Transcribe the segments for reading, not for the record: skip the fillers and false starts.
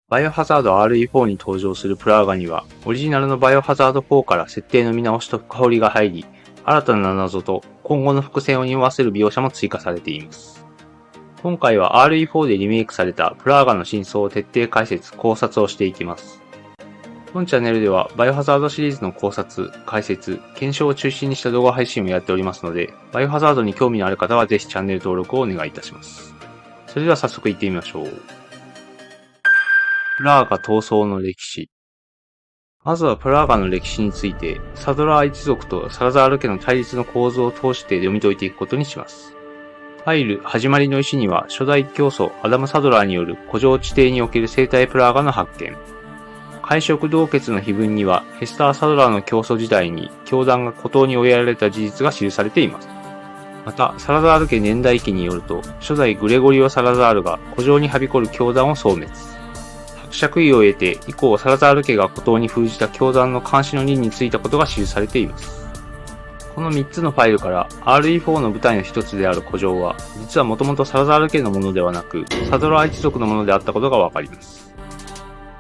バイオハザード RE4 に登場するプラーガには、オリジナルのバイオハザード4から設定の見直しと深掘りが入り、新たな謎と今後の伏線を匂わせる描写も追加されています。今回は RE4 でリメイクされたプラーガの真相を徹底解説・考察をしていきます。本チャンネルではバイオハザードシリーズの考察、解説、検証を中心にした動画配信をやっておりますので、バイオハザードに興味のある方はぜひチャンネル登録をお願いいたします。それでは早速行ってみましょう。プラーガ闘争の歴史。まずはプラーガの歴史について、サドラー一族とサラザール家の対立の構図を通して読み解いていくことにします。ファイル、始まりの石には初代教祖アダム・サドラーによる古城地底における生態プラーガの発見。海食洞穴の碑文にはヘスター・サドラーの教祖時代に教団が孤島に追いやられた事実が記されています。また、サラザール家年代記によると、初代グレゴリオ・サラザールが古城にはびこる教団を消滅。伯爵位を得て以降サラザール家が孤島に封じた教団の監視の任に就いたことが記されています。この3つのファイルから RE4 の舞台の一つである古城は、実はもともとサラザール家のものではなく、サドラー一族のものであったことがわかります。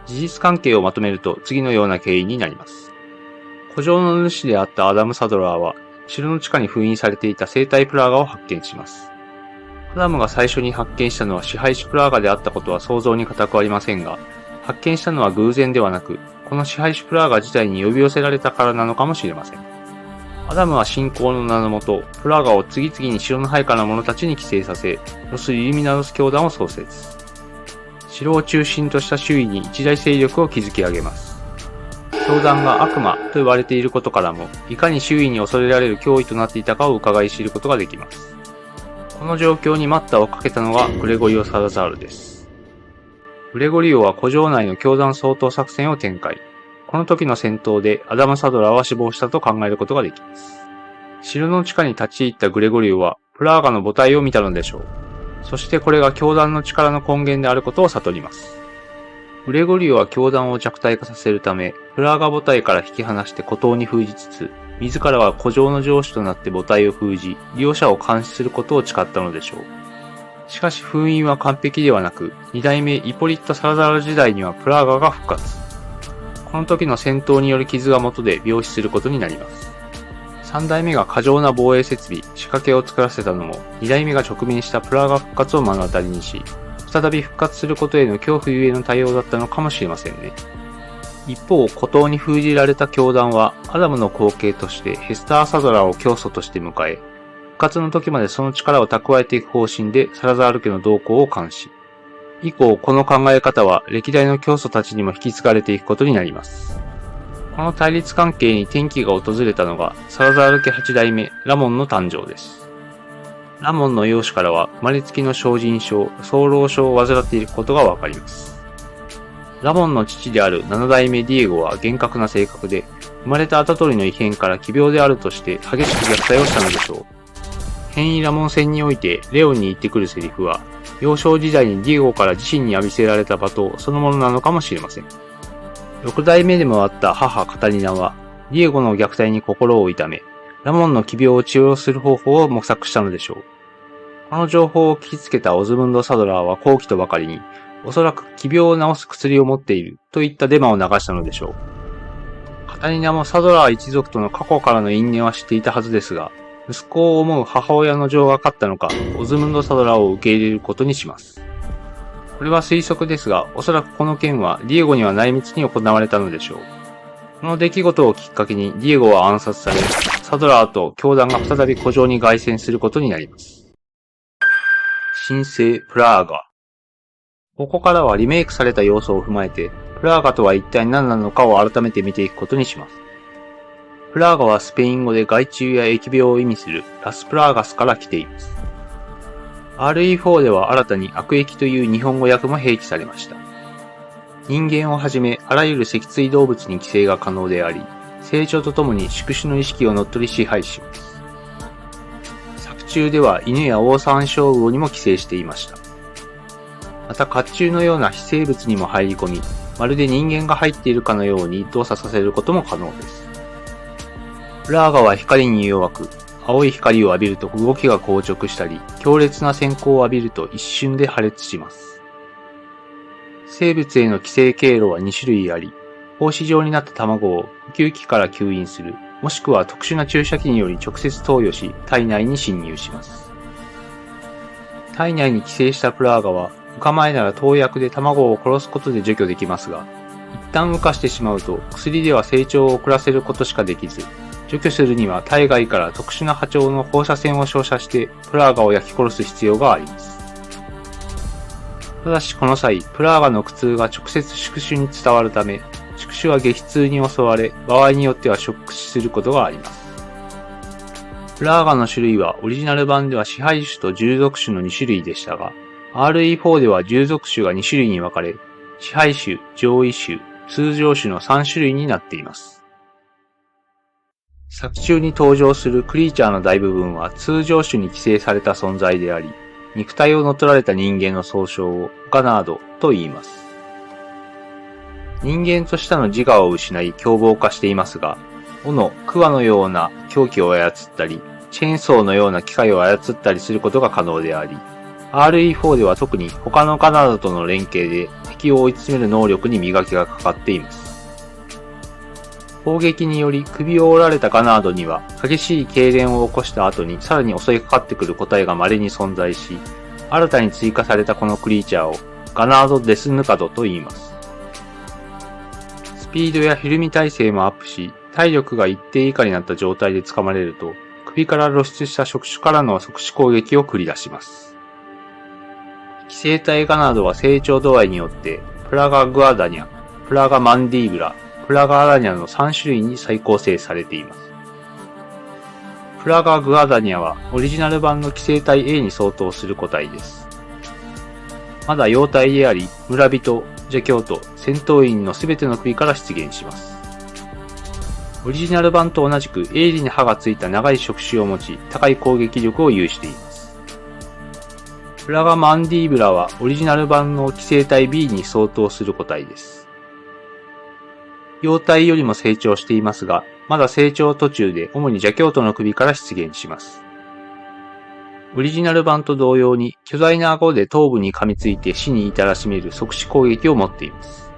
事実関係をまとめると次のような経緯になります。古城の主であったアダム・サドラーは、城の地下に封印されていた生態プラーガを発見します。アダムが最初に発見したのは支配種プラーガであったことは想像に難くありませんが、発見したのは偶然ではなく、この支配種プラーガ自体に呼び寄せられたからなのかもしれません。アダムは信仰の名のもと、プラーガを次々に城の配下の者たちに寄生させ、ロス・イルミナドス教団を創設。城を中心とした周囲に一大勢力を築き上げます。教団が悪魔と言われていることからも、いかに周囲に恐れられる脅威となっていたかを伺い知ることができます。この状況に待ったをかけたのがグレゴリオ・サラザールです。グレゴリオは古城内の教団掃討作戦を展開。この時の戦闘でアダム・サドラーは死亡したと考えることができます。城の地下に立ち入ったグレゴリオはプラーガの母体を見たのでしょう。そしてこれが教団の力の根源であることを悟ります。グレゴリオは教団を弱体化させるため、プラーガ母体から引き離して孤島に封じつつ、自らは古城の城主となって母体を封じ、利用者を監視することを誓ったのでしょう。しかし封印は完璧ではなく、二代目イポリット・サラザール時代にはプラーガが復活。この時の戦闘による傷が元で病死することになります。三代目が過剰な防衛設備、仕掛けを作らせたのも、二代目が直面したプラーガ復活を目の当たりにし、再び復活することへの恐怖ゆえの対応だったのかもしれませんね。一方、孤島に封じられた教団は、アダムの後継としてヘスター・サドラーを教祖として迎え、復活の時までその力を蓄えていく方針でサラザール家の動向を監視。以降、この考え方は歴代の教祖たちにも引き継がれていくことになります。この対立関係に転機が訪れたのが、サラザール家8代目、ラモンの誕生です。ラモンの容姿からは、生まれつきの精進症、早漏症を患っていることがわかります。ラモンの父である7代目ディエゴは厳格な性格で、生まれた跡取りの異変から奇病であるとして激しく虐待をしたのでしょう。変異ラモン戦においてレオンに言ってくるセリフは、幼少時代にディエゴから自身に浴びせられた罵倒そのものなのかもしれません。6代目でもあった母カタリナは、ディエゴの虐待に心を痛め、ラモンの奇病を治療する方法を模索したのでしょう。この情報を聞きつけたオズムンド・サドラーは好奇とばかりに、おそらく奇病を治す薬を持っているといったデマを流したのでしょう。カタリナもサドラー一族との過去からの因縁は知っていたはずですが、息子を思う母親の情が勝ったのか、オズムンド・サドラーを受け入れることにします。これは推測ですが、おそらくこの件はディエゴには内密に行われたのでしょう。この出来事をきっかけにディエゴは暗殺され、サドラーと教団が再び古城に凱旋することになります。神聖プラーガ。ここからはリメイクされた要素を踏まえて、プラーガとは一体何なのかを改めて見ていくことにします。プラーガはスペイン語で害虫や疫病を意味するラスプラーガスから来ています。RE4 では新たに悪疫という日本語訳も併記されました。人間をはじめあらゆる脊椎動物に寄生が可能であり、成長とともに宿主の意識を乗っ取り支配します。作中では犬やオオサンショウウオにも寄生していました。また甲虫のような非生物にも入り込み、まるで人間が入っているかのように動作させることも可能です。プラーガは光に弱く、青い光を浴びると動きが硬直したり、強烈な閃光を浴びると一瞬で破裂します。生物への寄生経路は2種類あり、胞子状になった卵を呼吸器から吸引する、もしくは特殊な注射器により直接投与し、体内に侵入します。体内に寄生したプラーガは、浮か前なら投薬で卵を殺すことで除去できますが、一旦孵化してしまうと薬では成長を遅らせることしかできず、除去するには体外から特殊な波長の放射線を照射してプラーガを焼き殺す必要があります。ただしこの際、プラーガの苦痛が直接宿主に伝わるため、宿主は激痛に襲われ、場合によってはショック死することがあります。プラーガの種類はオリジナル版では支配種と従属種の2種類でしたが、RE4 では従属種が2種類に分かれ、支配種、上位種、通常種の3種類になっています。作中に登場するクリーチャーの大部分は通常種に寄生された存在であり、肉体を乗っ取られた人間の総称をガナードと言います。人間としての自我を失い凶暴化していますが、斧、クワのような凶器を操ったり、チェーンソーのような機械を操ったりすることが可能であり、RE4 では特に他のガナードとの連携で敵を追い詰める能力に磨きがかかっています。砲撃により首を折られたガナードには激しい痙攣を起こした後にさらに襲いかかってくる個体が稀に存在し、新たに追加されたこのクリーチャーをガナード・デスヌカドと言います。スピードやひるみ耐性もアップし、体力が一定以下になった状態で掴まれると、首から露出した触手からの即死攻撃を繰り出します。寄生体ガナードは成長度合いによって、プラガグアダニャ、プラガマンディーブラ、プラガアラニャの3種類に再構成されています。プラガグアダニャはオリジナル版の寄生体 A に相当する個体です。まだ幼体であり、村人、邪教徒、戦闘員のすべての首から出現します。オリジナル版と同じく鋭利に刃がついた長い触手を持ち、高い攻撃力を有しています。プラガマンディーブラはオリジナル版の寄生体 B に相当する個体です。幼体よりも成長していますが、まだ成長途中で主に邪教徒の首から出現します。オリジナル版と同様に巨大な顎で頭部に噛みついて死に至らしめる即死攻撃を持っています。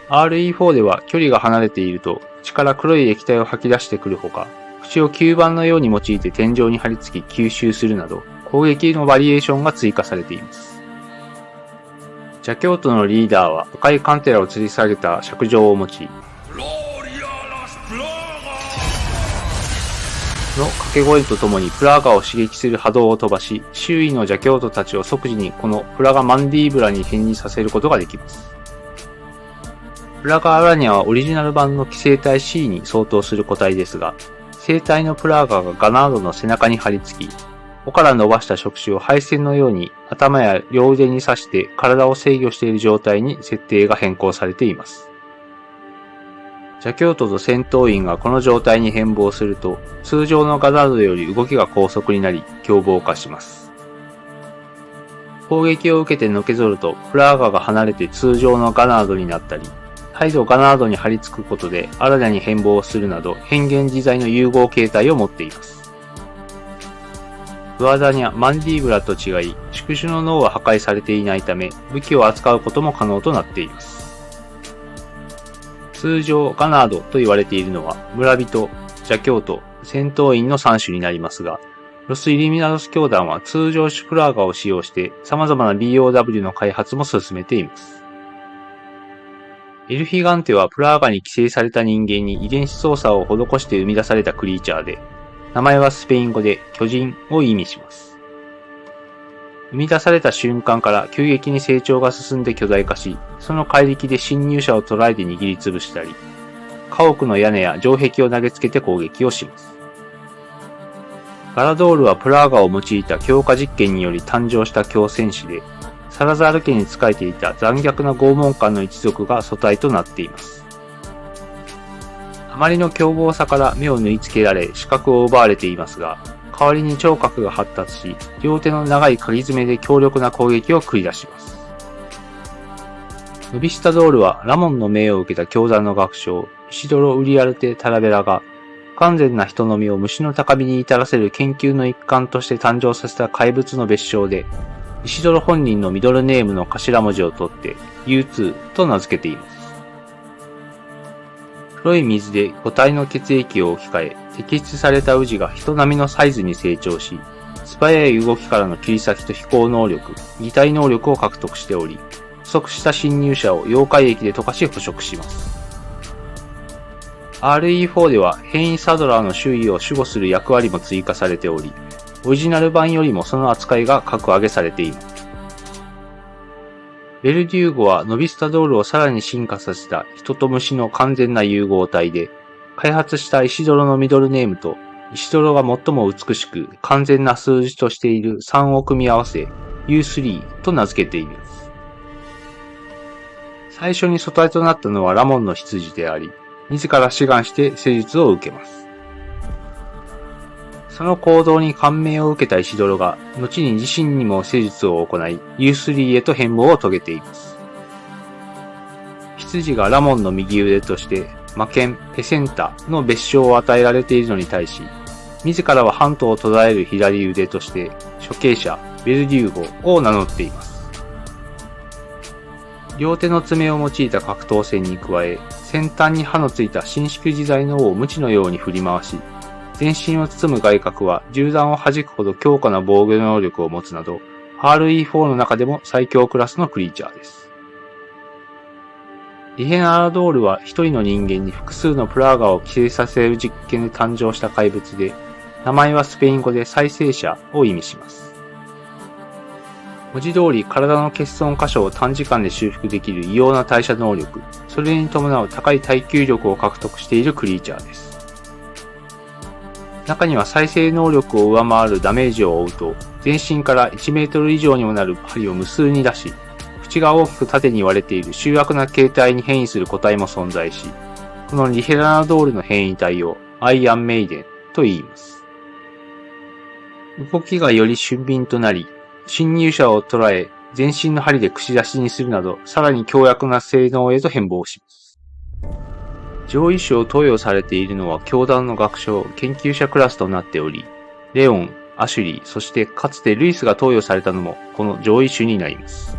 RE4 では距離が離れていると口から黒い液体を吐き出してくるほか、口を吸盤のように用いて天井に張り付き吸収するなど攻撃のバリエーションが追加されています。邪教徒のリーダーは赤いカンテラを吊り下げた尺状を持ち、の掛け声とともにプラーガを刺激する波動を飛ばし、周囲の邪教徒たちを即時にこのプラガマンディーブラに変異させることができます。プラガアラニャはオリジナル版の寄生体 C に相当する個体ですが、生体のプラーガがガナードの背中に張り付き、尾から伸ばした触手を配線のように頭や両腕に刺して体を制御している状態に設定が変更されています。邪教徒と戦闘員がこの状態に変貌すると、通常のガナードより動きが高速になり、凶暴化します。攻撃を受けてのけぞると、プラーガが離れて通常のガナードになったり、再度ガナードに張り付くことでアラニャに変貌するなど変幻自在の融合形態を持っています。グアダニャ、マンディーブラと違い、宿主の脳は破壊されていないため、武器を扱うことも可能となっています。通常、ガナードと言われているのは、村人、邪教徒、戦闘員の3種になりますが、ロス・イリミナドス教団は通常種プラーガを使用して様々な BOW の開発も進めています。エルフィガンテはプラーガに寄生された人間に遺伝子操作を施して生み出されたクリーチャーで、名前はスペイン語で巨人を意味します。生み出された瞬間から急激に成長が進んで巨大化し、その怪力で侵入者を捉えて握りつぶしたり、家屋の屋根や城壁を投げつけて攻撃をします。ガラドールはプラーガを用いた強化実験により誕生した強戦士で、サラザール家に仕えていた残虐な拷問官の一族が素体となっています。あまりの凶暴さから目を縫い付けられ視覚を奪われていますが、代わりに聴覚が発達し、両手の長い鍵爪で強力な攻撃を繰り出します。ノビスタドールはラモンの命を受けた教団の学長、イシドロ・ウリアルテ・タラベラが、不完全な人の身を虫の高みに至らせる研究の一環として誕生させた怪物の別称で、石ドロ本人のミドルネームの頭文字を取って U2 と名付けています。黒い水で個体の血液を置き換え、摘出されたウジが人並みのサイズに成長し、素早い動きからの切り裂きと飛行能力、擬態能力を獲得しており、不足した侵入者を溶解液で溶かし捕食します。RE4 では変異サドラーの周囲を守護する役割も追加されており、オリジナル版よりもその扱いが格上げされています。ベルデューゴはノビスタドールをさらに進化させた人と虫の完全な融合体で、開発した石ドロのミドルネームと石ドロが最も美しく完全な数字としている3を組み合わせ U3 と名付けています。最初に素体となったのはラモンの羊であり、自ら志願して施術を受けます。その行動に感銘を受けた石ドロが、後に自身にも施術を行い、U3 へと変貌を遂げています。羊がラモンの右腕として、魔剣、ペセンタの別称を与えられているのに対し、自らはハントを途絶える左腕として、処刑者、ベルデューゴを名乗っています。両手の爪を用いた格闘戦に加え、先端に刃のついた伸縮自在の尾を鞭のように振り回し、全身を包む外角は銃弾を弾くほど強固な防御能力を持つなど、RE4 の中でも最強クラスのクリーチャーです。リヘナラドールは一人の人間に複数のプラーガを寄生させる実験で誕生した怪物で、名前はスペイン語で再生者を意味します。文字通り体の欠損箇所を短時間で修復できる異様な代謝能力、それに伴う高い耐久力を獲得しているクリーチャーです。中には再生能力を上回るダメージを負うと、全身から1メートル以上にもなる針を無数に出し、口が大きく縦に割れている醜悪な形態に変異する個体も存在し、このリヘラナドールの変異体をアイアンメイデンと言います。動きがより俊敏となり、侵入者を捉え、全身の針で串刺しにするなど、さらに強力な性能へと変貌します。上位種を投与されているのは教団の学長、研究者クラスとなっており、レオン、アシュリー、そしてかつてルイスが投与されたのもこの上位種になります。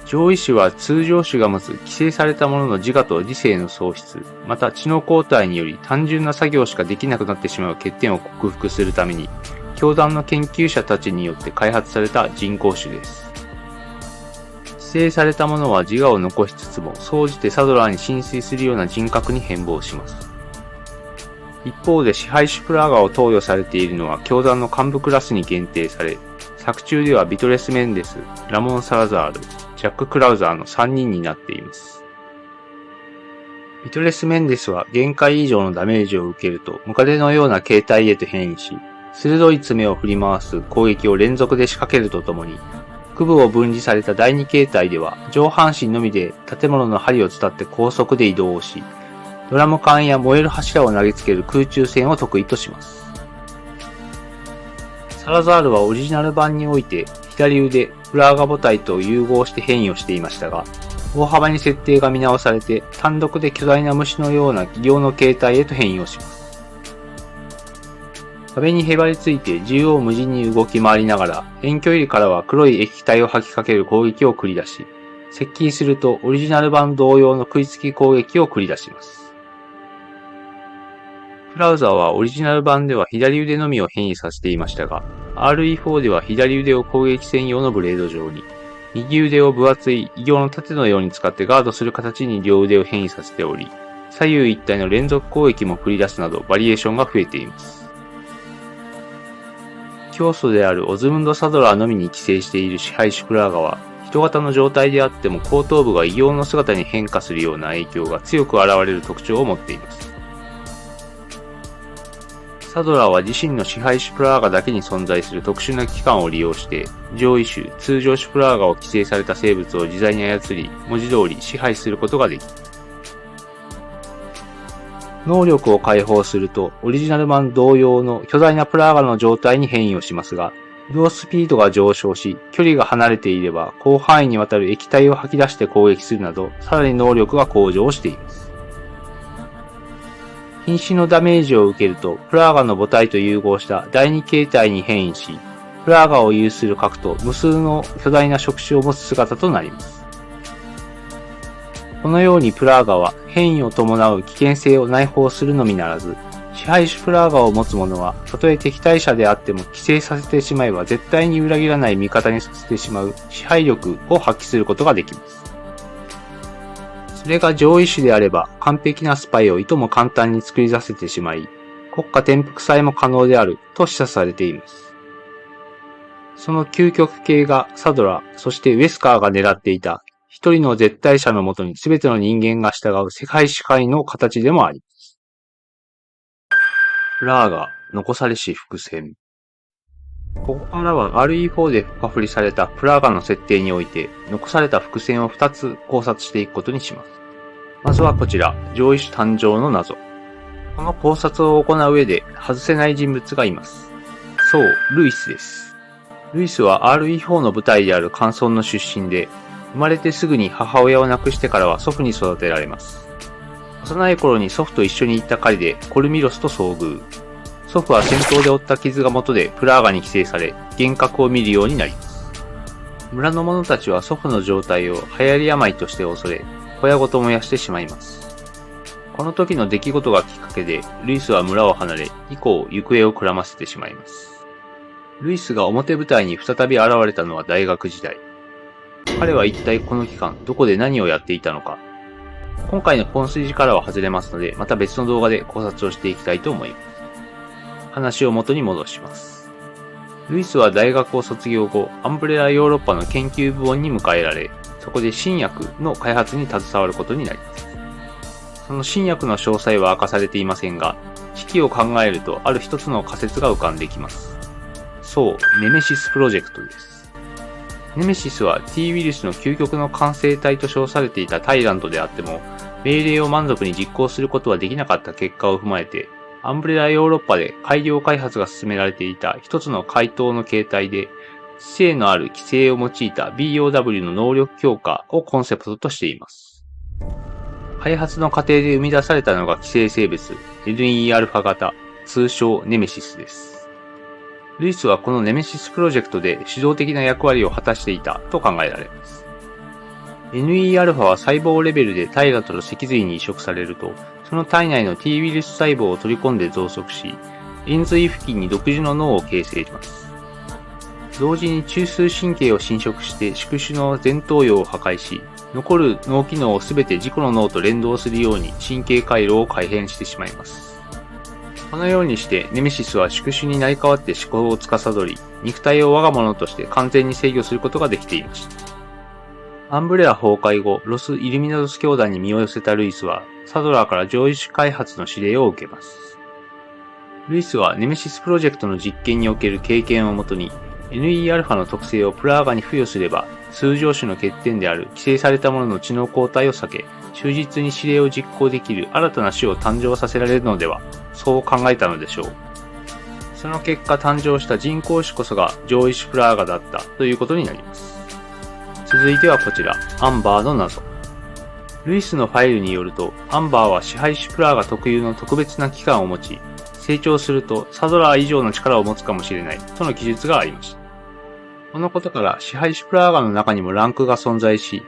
上位種は通常種が持つ寄生されたものの自我と理性の喪失、また知能交代により単純な作業しかできなくなってしまう欠点を克服するために、教団の研究者たちによって開発された人工種です。寄生されたものは自我を残しつつも、総じてサドラーに浸水するような人格に変貌します。一方で支配種プラーガを投与されているのは教団の幹部クラスに限定され、作中ではビトレス・メンデス、ラモン・サラザール、ジャック・クラウザーの3人になっています。ビトレス・メンデスは限界以上のダメージを受けると、ムカデのような形態へと変異し、鋭い爪を振り回す攻撃を連続で仕掛けるとともに、腹部を分離された第二形態では上半身のみで建物の針を伝って高速で移動をし、ドラム缶や燃える柱を投げつける空中戦を得意とします。サラザールはオリジナル版において左腕、プラーガ母体と融合して変異をしていましたが、大幅に設定が見直されて単独で巨大な虫のような異形の形態へと変異をします。壁にへばりついて縦横無尽に動き回りながら、遠距離からは黒い液体を吐きかける攻撃を繰り出し、接近するとオリジナル版同様の食いつき攻撃を繰り出します。クラウザーはオリジナル版では左腕のみを変異させていましたが、RE4 では左腕を攻撃専用のブレード状に、右腕を分厚い異形の盾のように使ってガードする形に両腕を変異させており、左右一体の連続攻撃も繰り出すなどバリエーションが増えています。教祖であるオズムンド・サドラーのみに寄生している支配種プラーガは、人型の状態であっても後頭部が異形の姿に変化するような影響が強く現れる特徴を持っています。サドラーは自身の支配種プラーガだけに存在する特殊な器官を利用して、上位種、通常種プラーガを寄生された生物を自在に操り、文字通り支配することができる。能力を解放すると、オリジナル版同様の巨大なプラーガの状態に変異をしますが、移動スピードが上昇し、距離が離れていれば広範囲にわたる液体を吐き出して攻撃するなど、さらに能力が向上しています。瀕死のダメージを受けると、プラーガの母体と融合した第二形態に変異し、プラーガを有する核と無数の巨大な触手を持つ姿となります。このようにプラーガは変異を伴う危険性を内包するのみならず、支配種プラーガを持つ者は、たとえ敵対者であっても寄生させてしまえば絶対に裏切らない味方にさせてしまう支配力を発揮することができます。それが上位種であれば完璧なスパイをいとも簡単に作り出せてしまい、国家転覆さえも可能であると示唆されています。その究極系がサドラ、そしてウェスカーが狙っていた一人の絶対者のもとに全ての人間が従う世界支配の形でもあります。プラーガ、残されし伏線。ここからは RE4 で深掘りされたプラーガの設定において、残された伏線を2つ考察していくことにします。まずはこちら、上位種誕生の謎。この考察を行う上で外せない人物がいます。そう、ルイスです。ルイスは RE4 の舞台であるカンソンの出身で、生まれてすぐに母親を亡くしてからは祖父に育てられます。幼い頃に祖父と一緒に行った狩りでコルミロスと遭遇。祖父は戦闘で負った傷が元でプラーガに寄生され、幻覚を見るようになります。村の者たちは祖父の状態を流行り病として恐れ、小屋ごと燃やしてしまいます。この時の出来事がきっかけで、ルイスは村を離れ、以降行方をくらませてしまいます。ルイスが表舞台に再び現れたのは大学時代。彼は一体この期間、どこで何をやっていたのか。今回の本筋からは外れますので、また別の動画で考察をしていきたいと思います。話を元に戻します。ルイスは大学を卒業後、アンブレラヨーロッパの研究部門に迎えられ、そこで新薬の開発に携わることになります。その新薬の詳細は明かされていませんが、時期を考えるとある一つの仮説が浮かんできます。そう、ネメシスプロジェクトです。ネメシスは T ウイルスの究極の完成体と称されていたタイラントであっても、命令を満足に実行することはできなかった結果を踏まえて、アンブレラヨーロッパで改良開発が進められていた一つの怪盗の形態で、知性のある規制を用いた BOW の能力強化をコンセプトとしています。開発の過程で生み出されたのが寄生生物 NEα 型、通称ネメシスです。ルイスはこのネメシスプロジェクトで主導的な役割を果たしていたと考えられます。NEα は細胞レベルでタイラントの脊髄に移植されると、その体内の T ウイルス細胞を取り込んで増殖し、延髄付近に独自の脳を形成します。同時に中枢神経を侵食して宿主の前頭葉を破壊し、残る脳機能をすべて自己の脳と連動するように神経回路を改変してしまいます。このようにしてネメシスは宿主に成り代わって思考を司り、肉体を我が物として完全に制御することができていました。アンブレラ崩壊後、ロス・イルミナドス教団に身を寄せたルイスは、サドラーから上位種開発の指令を受けます。ルイスはネメシスプロジェクトの実験における経験をもとに、NEα の特性をプラーガに付与すれば、通常種の欠点である規制されたものの知能交代を避け、忠実に指令を実行できる新たな種を誕生させられるのでは、そう考えたのでしょう。その結果誕生した人工種こそが上位種プラーガだったということになります。続いてはこちら、アンバーの謎。ルイスのファイルによると、アンバーは支配種プラーガ特有の特別な器官を持ち、成長するとサドラー以上の力を持つかもしれないとの記述がありました。このことから支配種プラーガの中にもランクが存在し、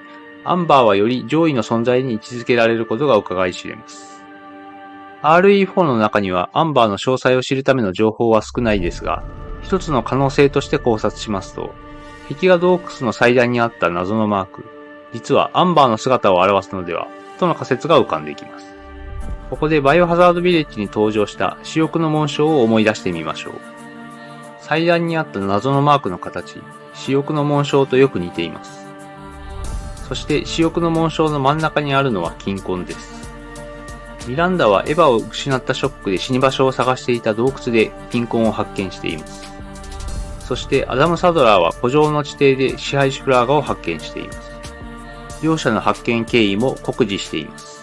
アンバーはより上位の存在に位置づけられることが伺い知れます。RE4 の中にはアンバーの詳細を知るための情報は少ないですが、一つの可能性として考察しますと、壁画洞窟の祭壇にあった謎のマーク、実はアンバーの姿を表すのでは、との仮説が浮かんできます。ここでバイオハザードビレッジに登場した死翼の紋章を思い出してみましょう。祭壇にあった謎のマークの形、死翼の紋章とよく似ています。そして死翼の紋章の真ん中にあるのは金婚です。ミランダはエヴァを失ったショックで死に場所を探していた洞窟で金婚を発見しています。そしてアダム・サドラーは古城の地底で支配種プラーガを発見しています。両者の発見経緯も酷似しています。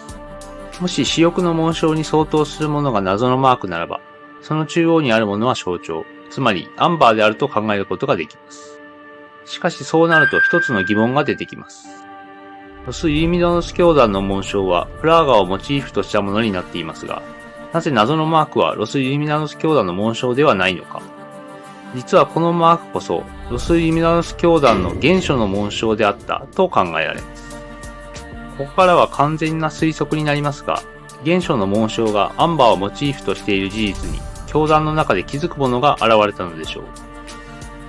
もし死翼の紋章に相当するものが謎のマークならば、その中央にあるものは象徴、つまりアンバーであると考えることができます。しかしそうなると一つの疑問が出てきます。ロス・イルミナノス教団の紋章はプラーガをモチーフとしたものになっていますが、なぜ謎のマークはロス・イルミナノス教団の紋章ではないのか。実はこのマークこそ、ロス・リミナロス教団の原初の紋章であったと考えられます。ここからは完全な推測になりますが、原初の紋章がアンバーをモチーフとしている事実に、教団の中で気づくものが現れたのでしょう。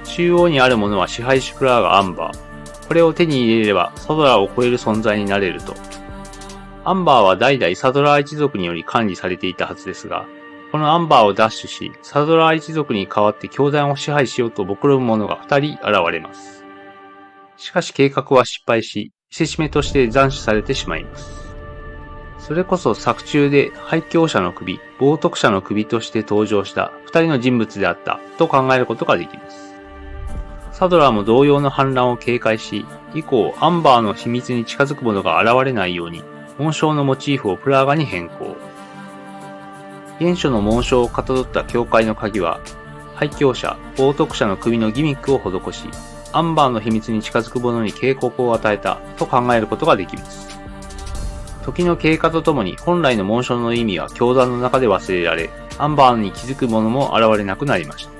中央にあるものは支配種プラーガアンバー。これを手に入れればサドラーを超える存在になれると。アンバーは代々サドラー一族により管理されていたはずですが、このアンバーを奪取し、サドラー一族に代わって教団を支配しようと目論む者が2人現れます。しかし計画は失敗し、見せしめとして斬首されてしまいます。それこそ作中で廃教者の首、冒涜者の首として登場した2人の人物であったと考えることができます。サドラーも同様の反乱を警戒し、以降アンバーの秘密に近づく者が現れないように、紋章のモチーフをプラーガに変更。原初の紋章をかたどった教会の鍵は、廃教者、冒涜者の首のギミックを施し、アンバーの秘密に近づく者に警告を与えたと考えることができます。時の経過とともに本来の紋章の意味は教団の中で忘れられ、アンバーに気づく者も現れなくなりました。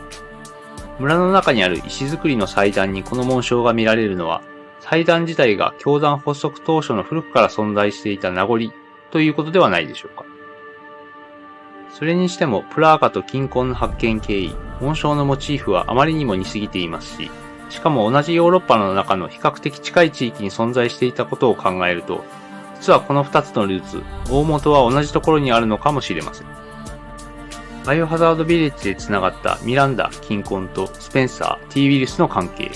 村の中にある石造りの祭壇にこの紋章が見られるのは、祭壇自体が教団発足当初の古くから存在していた名残ということではないでしょうか。それにしても、プラーガと金婚の発見経緯、紋章のモチーフはあまりにも似すぎていますし、しかも同じヨーロッパの中の比較的近い地域に存在していたことを考えると、実はこの2つのルーツ、大元は同じところにあるのかもしれません。バイオハザードビレッジで繋がったミランダ、金婚とスペンサー、T ウィルスの関係、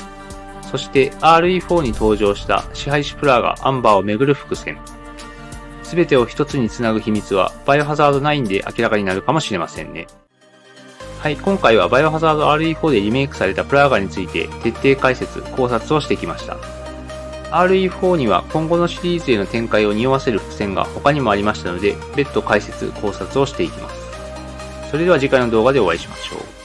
そして RE4 に登場した支配種プラーガ、アンバーをめぐる伏線。すべてを一つにつなぐ秘密はバイオハザード9で明らかになるかもしれませんね。はい、今回はバイオハザード RE4 でリメイクされたプラーガについて徹底解説、考察をしてきました。RE4 には今後のシリーズへの展開を匂わせる伏線が他にもありましたので、別途解説、考察をしていきます。それでは次回の動画でお会いしましょう。